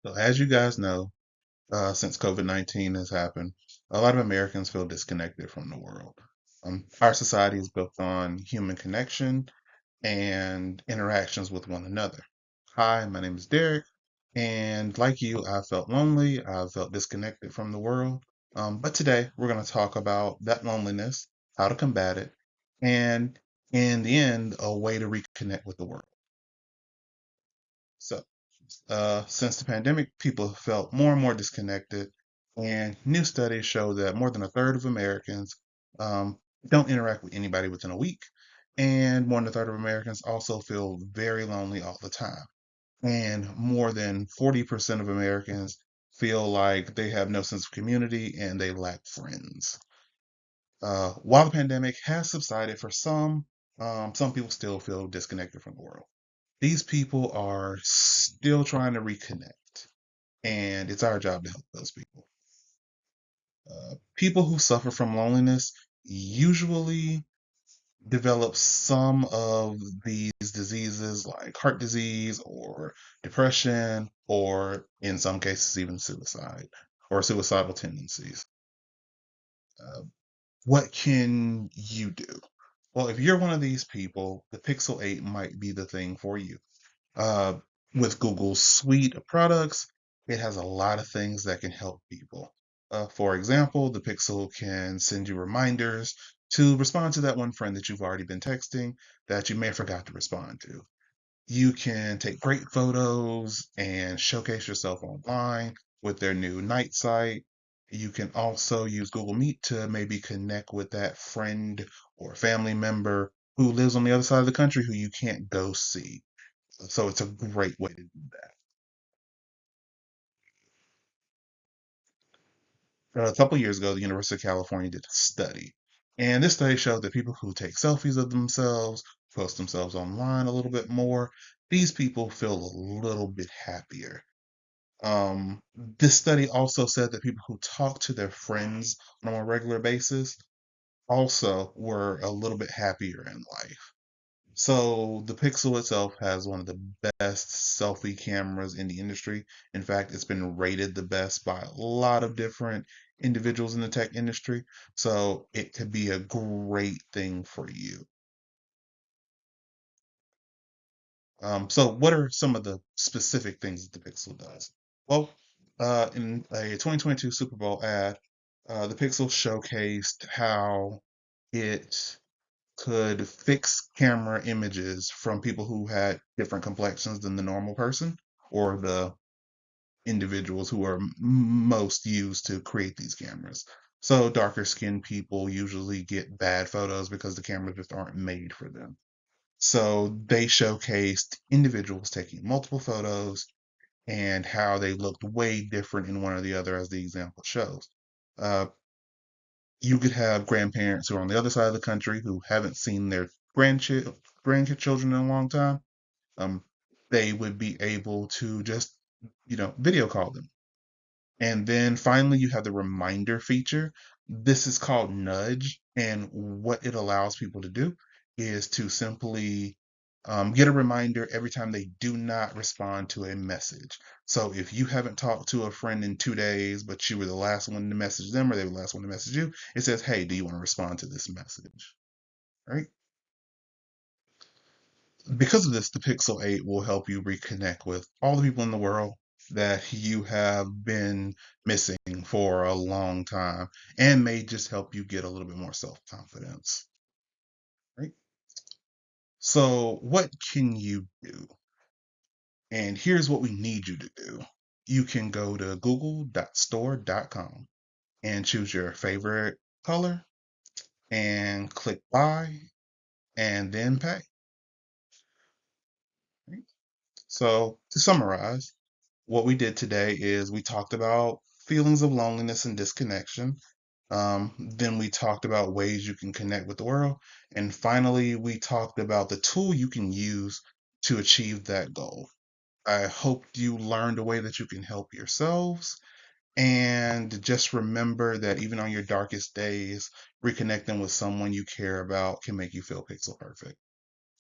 So, as you guys know, since COVID-19 has happened, a lot of Americans feel disconnected from the world. Our society is built on human connection and interactions with one another. Hi, my name is Derek, and like you, I felt lonely. I felt disconnected from the world. But today, we're going to talk about that loneliness, how to combat it, and in the end, a way to reconnect with the world. So, since the pandemic, people have felt more and more disconnected, and new studies show that more than a third of Americans don't interact with anybody within a week, and more than a third of Americans also feel very lonely all the time. And more than 40% of Americans feel like they have no sense of community and they lack friends. While the pandemic has subsided for some people still feel disconnected from the world. These people are still trying to reconnect, and it's our job to help those people. People who suffer from loneliness usually develop some of these diseases like heart disease or depression, or in some cases, even suicide or suicidal tendencies. Uh, what can you do? Well, if you're one of these people, the Pixel 8 might be the thing for you. Uh, with Google's suite of products, it has a lot of things that can help people. For example, the Pixel can send you reminders to respond to that one friend that you've already been texting that you may have forgot to respond to. You can take great photos and showcase yourself online with their new night site. You can also use Google Meet to maybe connect with that friend or family member who lives on the other side of the country who you can't go see. So it's a great way to do that. A couple years ago, the University of California did a study, and this study showed that people who take selfies of themselves, post themselves online a little bit more, these people feel a little bit happier. This study also said that people who talk to their friends on a regular basis also were a little bit happier in life. So the Pixel itself has one of the best selfie cameras in the industry. In fact, it's been rated the best by a lot of different individuals in the tech industry. So it could be a great thing for you. So what are some of the specific things that the Pixel does? Well, in a 2022 Super Bowl ad, the Pixel showcased how it could fix camera images from people who had different complexions than the normal person or the individuals who are most used to create these cameras. So darker skinned people usually get bad photos because the cameras just aren't made for them. So they showcased individuals taking multiple photos and how they looked way different in one or the other, as the example shows. Uh, you could have grandparents who are on the other side of the country who haven't seen their grandchildren in a long time. Um, they would be able to just, video call them. And then finally, you have the reminder feature. This is called Nudge. And what it allows people to do is to simply get a reminder every time they do not respond to a message. So if you haven't talked to a friend in 2 days, but you were the last one to message them or they were the last one to message you, it says, hey, do you want to respond to this message? Right? Because of this, the Pixel 8 will help you reconnect with all the people in the world that you have been missing for a long time and may just help you get a little bit more self-confidence. Right? So, what can you do? And here's what we need you to do. You can go to google.store.com and choose your favorite color and click buy and then pay. Right? So, to summarize, what we did today is we talked about feelings of loneliness and disconnection. Then we talked about ways you can connect with the world. And finally, we talked about the tool you can use to achieve that goal. I hope you learned a way that you can help yourselves. And just remember that even on your darkest days, reconnecting with someone you care about can make you feel pixel perfect.